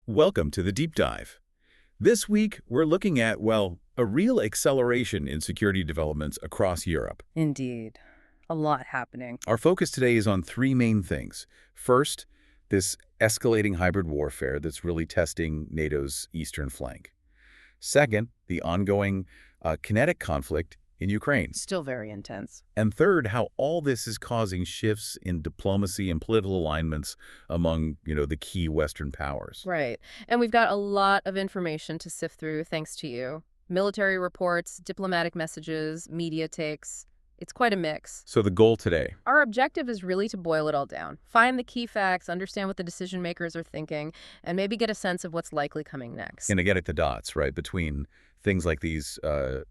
Welcome to the Deep Dive. This week, we're looking at, well, a real acceleration in security developments across Europe. Indeed. A lot happening. Our focus today is on three main things. First, this escalating hybrid warfare that's really testing NATO's eastern flank. Second, the ongoing kinetic conflict in Ukraine. Still very intense. And third, how all this is causing shifts in diplomacy and political alignments among, the key Western powers. Right. And we've got a lot of information to sift through thanks to you. Military reports, diplomatic messages, media takes. It's quite a mix. So the goal today. Our objective is really to boil it all down. Find the key facts, understand what the decision makers are thinking, and maybe get a sense of what's likely coming next. And to get at the dots, right, between things like these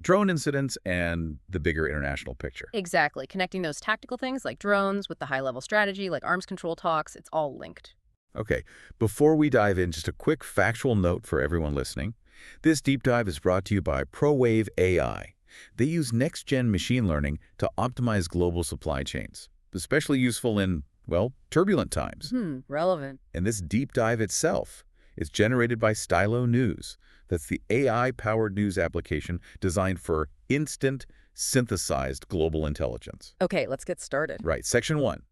drone incidents and the bigger international picture. Exactly. Connecting those tactical things like drones with the high-level strategy, like arms control talks, it's all linked. Okay, before we dive in, just a quick factual note for everyone listening. This deep dive is brought to you by ProWave AI. They use next-gen machine learning to optimize global supply chains, especially useful in, well, turbulent times. Relevant. And this deep dive itself is generated by Stylo News. That's the AI-powered news application designed for instant, synthesized global intelligence. Okay, let's get started. Right, Section 1.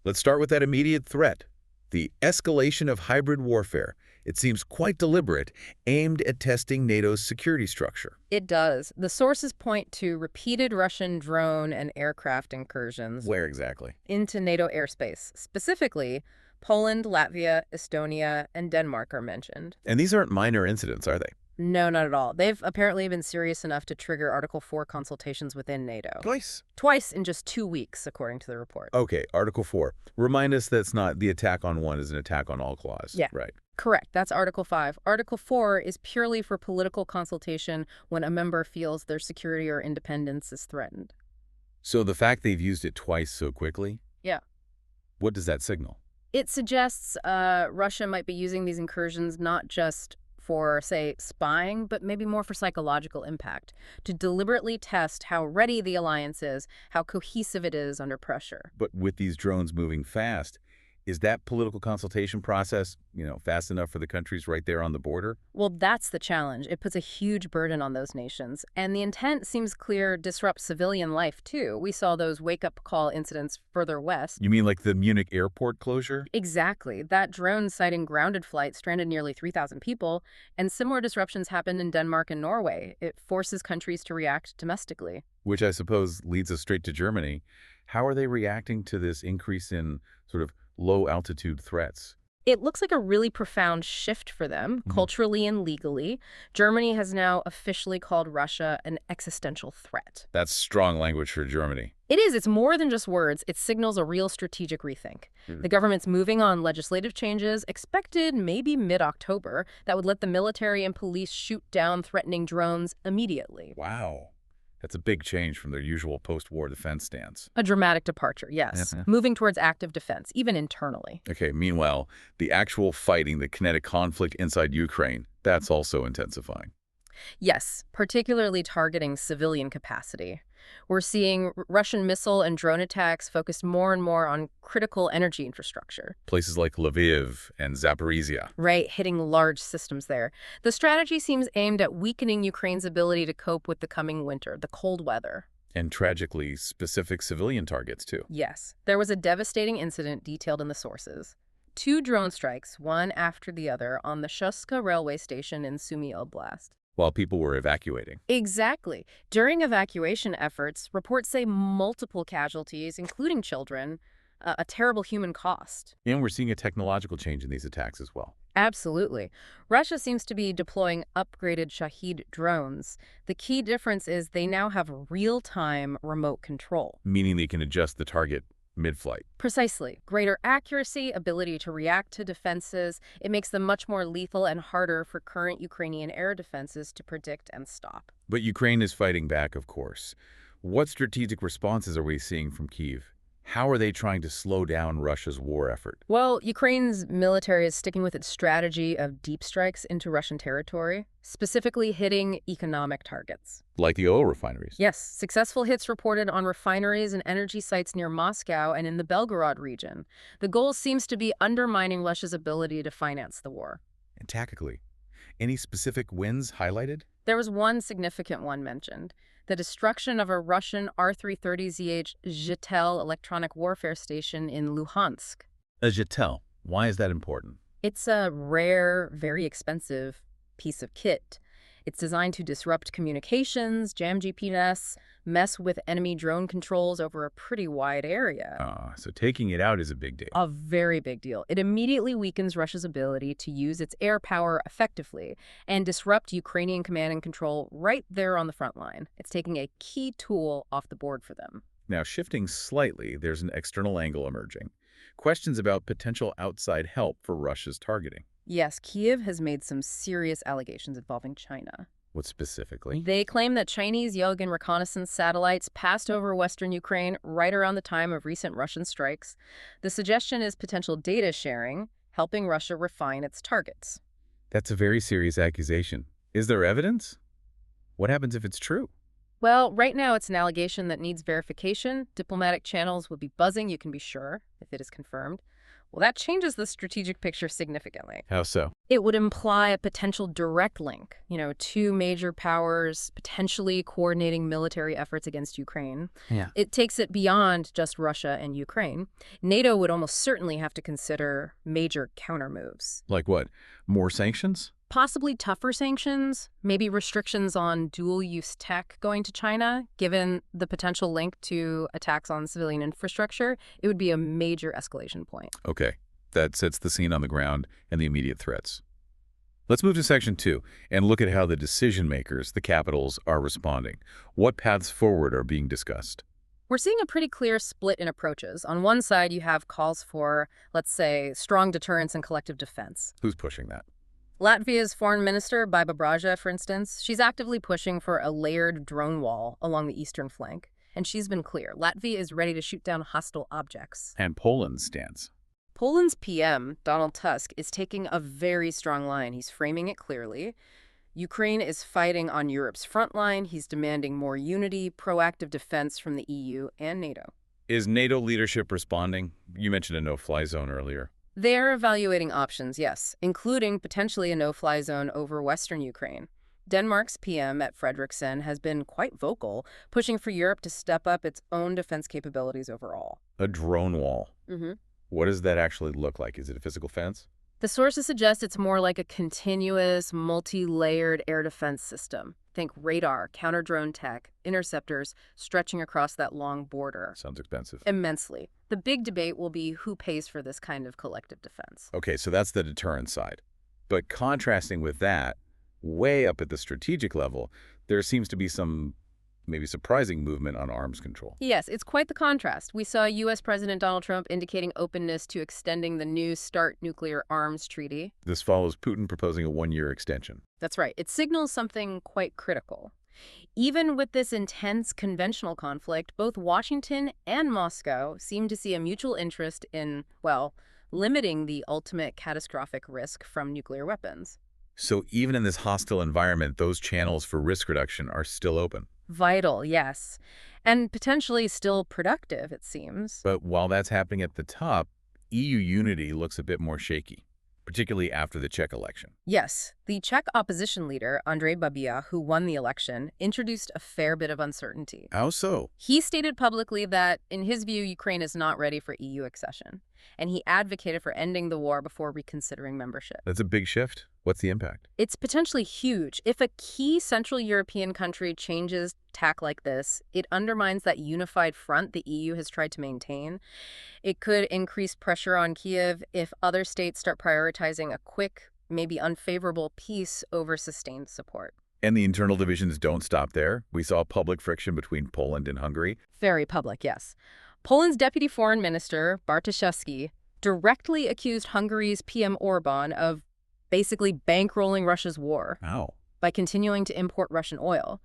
Let's start with that immediate threat, the escalation of hybrid warfare. It seems quite deliberate, aimed at testing NATO's security structure. It does. The sources point to repeated Russian drone and aircraft incursions. Where exactly? Into NATO airspace. Specifically, Poland, Latvia, Estonia, and Denmark are mentioned. And these aren't minor incidents, are they? No, not at all. They've apparently been serious enough to trigger Article 4 consultations within NATO. Twice? Twice in just 2 weeks, according to the report. Okay, Article 4. Remind us that's not the attack on one is an attack on all clause. Yeah. Right. Correct. That's Article 5. Article 4 is purely for political consultation when a member feels their security or independence is threatened. So the fact they've used it twice so quickly? Yeah. What does that signal? It suggests Russia might be using these incursions not just for, say, spying, but maybe more for psychological impact, to deliberately test how ready the alliance is, how cohesive it is under pressure. But with these drones moving fast, is that political consultation process, fast enough for the countries right there on the border? Well, that's the challenge. It puts a huge burden on those nations. And the intent seems clear: disrupt civilian life, too. We saw those wake-up call incidents further west. You mean like the Munich airport closure? Exactly. That drone sighting grounded flight stranded nearly 3,000 people, and similar disruptions happened in Denmark and Norway. It forces countries to react domestically. Which I suppose leads us straight to Germany. How are they reacting to this increase in sort of low-altitude threats? It looks like a really profound shift for them, culturally and legally. Germany has now officially called Russia an existential threat. That's strong language for Germany. It is. It's more than just words. It signals a real strategic rethink. The government's moving on legislative changes, expected maybe mid-October, that would let the military and police shoot down threatening drones immediately. Wow. That's a big change from their usual post-war defense stance. A dramatic departure, yes. Moving towards active defense, even internally. Okay, meanwhile, the actual fighting, the kinetic conflict inside Ukraine, that's also intensifying. Yes, particularly targeting civilian capacity. We're seeing Russian missile and drone attacks focused more and more on critical energy infrastructure. Places like Lviv and Zaporizhia. Right, hitting large systems there. The strategy seems aimed at weakening Ukraine's ability to cope with the coming winter, the cold weather. And tragically, specific civilian targets, too. Yes, there was a devastating incident detailed in the sources. 2 drone strikes, one after the other, on the Shuska railway station in Sumy Oblast. While people were evacuating. Exactly. During evacuation efforts, reports say multiple casualties, including children, a terrible human cost. And we're seeing a technological change in these attacks as well. Absolutely. Russia seems to be deploying upgraded Shahed drones. The key difference is they now have real-time remote control. Meaning they can adjust the target mid-flight. Precisely. Greater accuracy, ability to react to defenses. It makes them much more lethal and harder for current Ukrainian air defenses to predict and stop. But Ukraine is fighting back, of course. What strategic responses are we seeing from Kyiv? How are they trying to slow down Russia's war effort? Well, Ukraine's military is sticking with its strategy of deep strikes into Russian territory, specifically hitting economic targets. Like the oil refineries? Yes, successful hits reported on refineries and energy sites near Moscow and in the Belgorod region. The goal seems to be undermining Russia's ability to finance the war. And tactically, any specific wins highlighted? There was one significant one mentioned: the destruction of a Russian R-330ZH Zhetel electronic warfare station in Luhansk. A Jetel. Why is that important? It's a rare, very expensive piece of kit. It's designed to disrupt communications, jam GPS, mess with enemy drone controls over a pretty wide area. So taking it out is a big deal. A very big deal. It immediately weakens Russia's ability to use its air power effectively and disrupt Ukrainian command and control right there on the front line. It's taking a key tool off the board for them. Now, shifting slightly, there's an external angle emerging. Questions about potential outside help for Russia's targeting. Yes, Kyiv has made some serious allegations involving China. What specifically? They claim that Chinese Yelgan reconnaissance satellites passed over western Ukraine right around the time of recent Russian strikes. The suggestion is potential data sharing, helping Russia refine its targets. That's a very serious accusation. Is there evidence? What happens if it's true? Well, right now it's an allegation that needs verification. Diplomatic channels will be buzzing, you can be sure, if it is confirmed. Well, that changes the strategic picture significantly. How so? It would imply a potential direct link, two major powers potentially coordinating military efforts against Ukraine. Yeah. It takes it beyond just Russia and Ukraine. NATO would almost certainly have to consider major countermoves. Like what? More sanctions? Possibly tougher sanctions, maybe restrictions on dual-use tech going to China. Given the potential link to attacks on civilian infrastructure, it would be a major escalation point. Okay, that sets the scene on the ground and the immediate threats. Let's move to Section 2 and look at how the decision makers, the capitals, are responding. What paths forward are being discussed? We're seeing a pretty clear split in approaches. On one side, you have calls for, let's say, strong deterrence and collective defense. Who's pushing that? Latvia's foreign minister, Baiba Braja, for instance, she's actively pushing for a layered drone wall along the eastern flank. And she's been clear. Latvia is ready to shoot down hostile objects. And Poland's stance? Poland's PM, Donald Tusk, is taking a very strong line. He's framing it clearly. Ukraine is fighting on Europe's front line. He's demanding more unity, proactive defense from the EU and NATO. Is NATO leadership responding? You mentioned a no-fly zone earlier. They're evaluating options, yes, including potentially a no-fly zone over western Ukraine. Denmark's PM at Fredriksen has been quite vocal, pushing for Europe to step up its own defense capabilities overall. A drone wall. Mm-hmm. What does that actually look like? Is it a physical fence? The sources suggest it's more like a continuous, multi-layered air defense system. Think radar, counter-drone tech, interceptors stretching across that long border. Sounds expensive. Immensely. The big debate will be who pays for this kind of collective defense. Okay, so that's the deterrent side. But contrasting with that, way up at the strategic level, there seems to be some maybe surprising movement on arms control. Yes, it's quite the contrast. We saw U.S. President Donald Trump indicating openness to extending the New START nuclear arms treaty. This follows Putin proposing a one-year extension. That's right. It signals something quite critical. Even with this intense conventional conflict, both Washington and Moscow seem to see a mutual interest in, well, limiting the ultimate catastrophic risk from nuclear weapons. So even in this hostile environment, those channels for risk reduction are still open. Vital, yes. And potentially still productive, it seems. But while that's happening at the top, EU unity looks a bit more shaky, particularly after the Czech election. Yes, the Czech opposition leader, Andrej Babia, who won the election, introduced a fair bit of uncertainty. How so? He stated publicly that, in his view, Ukraine is not ready for EU accession, and he advocated for ending the war before reconsidering membership. That's a big shift. What's the impact? It's potentially huge. If a key Central European country changes tack like this, it undermines that unified front the EU has tried to maintain. It could increase pressure on Kyiv if other states start prioritizing a quick, maybe unfavorable peace over sustained support. And the internal divisions don't stop there. We saw public friction between Poland and Hungary. Very public, yes. Poland's deputy foreign minister, Bartoszewski, directly accused Hungary's PM Orbán of basically bankrolling Russia's war. How? By continuing to import Russian oil.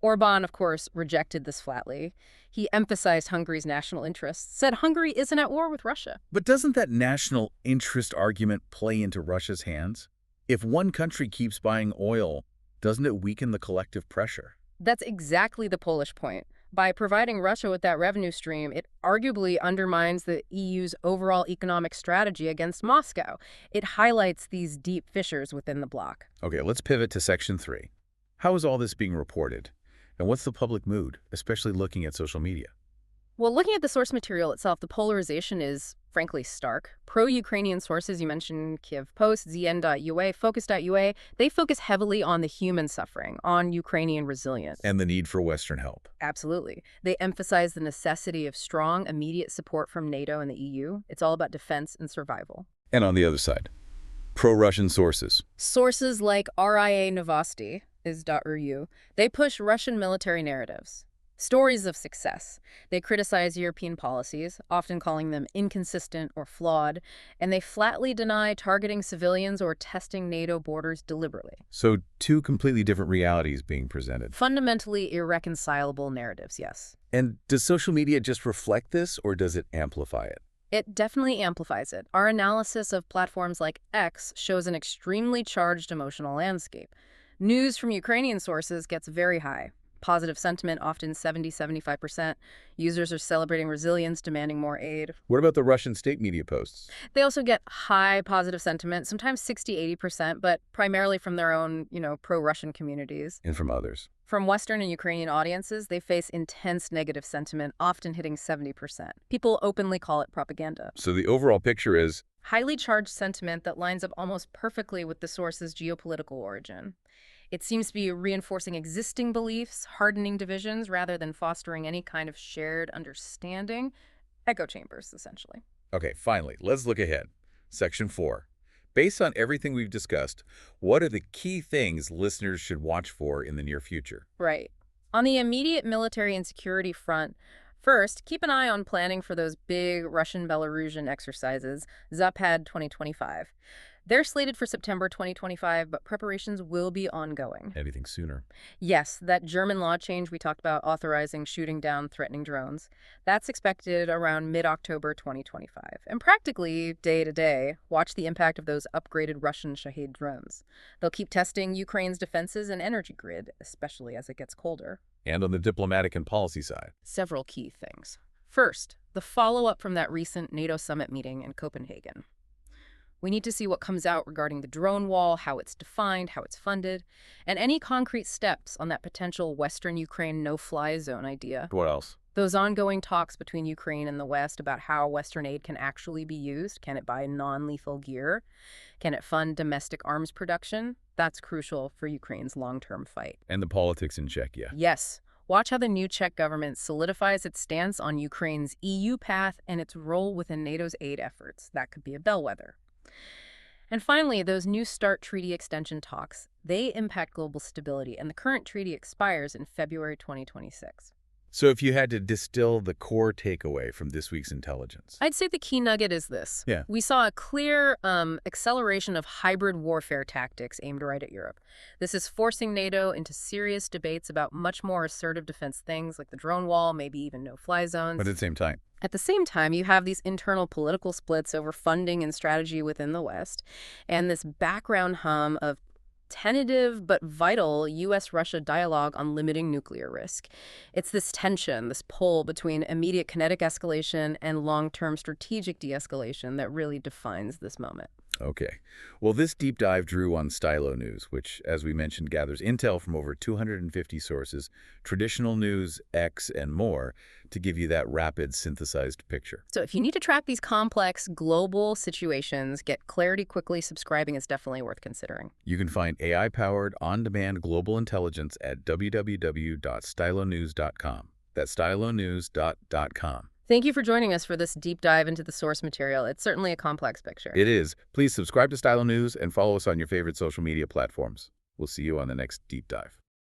Orbán, of course, rejected this flatly. He emphasized Hungary's national interests, said Hungary isn't at war with Russia. But doesn't that national interest argument play into Russia's hands? If one country keeps buying oil, doesn't it weaken the collective pressure? That's exactly the Polish point. By providing Russia with that revenue stream, it arguably undermines the EU's overall economic strategy against Moscow. It highlights these deep fissures within the bloc. Okay, let's pivot to Section 3. How is all this being reported? And what's the public mood, especially looking at social media? Well, looking at the source material itself, the polarization is frankly stark. Pro-Ukrainian sources, you mentioned Kiev Post, ZN.UA, Focus.ua, they focus heavily on the human suffering, on Ukrainian resilience. And the need for Western help. Absolutely. They emphasize the necessity of strong, immediate support from NATO and the EU. It's all about defense and survival. And on the other side, pro-Russian sources. Sources like RIA Novosti is .ru. They push Russian military narratives. Stories of success. They criticize European policies, often calling them inconsistent or flawed, and they flatly deny targeting civilians or testing NATO borders deliberately. So two completely different realities being presented. Fundamentally irreconcilable narratives, yes. And does social media just reflect this, or does it amplify it? It definitely amplifies it. Our analysis of platforms like X shows an extremely charged emotional landscape. News from Ukrainian sources gets very high. Positive sentiment, often 70–75%. Users are celebrating resilience, demanding more aid. What about the Russian state media posts? They also get high positive sentiment, sometimes 60–80%, but primarily from their own, pro-Russian communities. And from others? From Western and Ukrainian audiences, they face intense negative sentiment, often hitting 70%. People openly call it propaganda. So the overall picture is Highly charged sentiment that lines up almost perfectly with the source's geopolitical origin. It seems to be reinforcing existing beliefs, hardening divisions, rather than fostering any kind of shared understanding. Echo chambers, essentially. Okay, finally, let's look ahead. Section 4. Based on everything we've discussed, what are the key things listeners should watch for in the near future? Right. On the immediate military and security front, first, keep an eye on planning for those big Russian-Belarusian exercises, Zapad 2025. They're slated for September 2025, but preparations will be ongoing. Anything sooner? Yes, that German law change we talked about authorizing shooting down threatening drones, that's expected around mid-October 2025. And practically, day to day, watch the impact of those upgraded Russian Shahed drones. They'll keep testing Ukraine's defenses and energy grid, especially as it gets colder. And on the diplomatic and policy side? Several key things. First, the follow-up from that recent NATO summit meeting in Copenhagen. We need to see what comes out regarding the drone wall, how it's defined, how it's funded, and any concrete steps on that potential Western Ukraine no-fly zone idea. What else? Those ongoing talks between Ukraine and the West about how Western aid can actually be used. Can it buy non-lethal gear? Can it fund domestic arms production? That's crucial for Ukraine's long-term fight. And the politics in Czechia. Yes. Watch how the new Czech government solidifies its stance on Ukraine's EU path and its role within NATO's aid efforts. That could be a bellwether. And finally, those New START treaty extension talks, they impact global stability, and the current treaty expires in February 2026. So if you had to distill the core takeaway from this week's intelligence? I'd say the key nugget is this. Yeah. We saw a clear acceleration of hybrid warfare tactics aimed right at Europe. This is forcing NATO into serious debates about much more assertive defense things like the drone wall, maybe even no-fly zones. But at the same time? At the same time, you have these internal political splits over funding and strategy within the West, and this background hum of tentative but vital U.S.-Russia dialogue on limiting nuclear risk. It's this tension, this pull between immediate kinetic escalation and long-term strategic de-escalation that really defines this moment. Okay. Well, this deep dive drew on Stylo News, which, as we mentioned, gathers intel from over 250 sources, traditional news, X, and more, to give you that rapid, synthesized picture. So if you need to track these complex global situations, get clarity quickly, subscribing is definitely worth considering. You can find AI-powered, on-demand global intelligence at www.stylonews.com. That's stylonews.com. Thank you for joining us for this deep dive into the source material. It's certainly a complex picture. It is. Please subscribe to Stylo News and follow us on your favorite social media platforms. We'll see you on the next deep dive.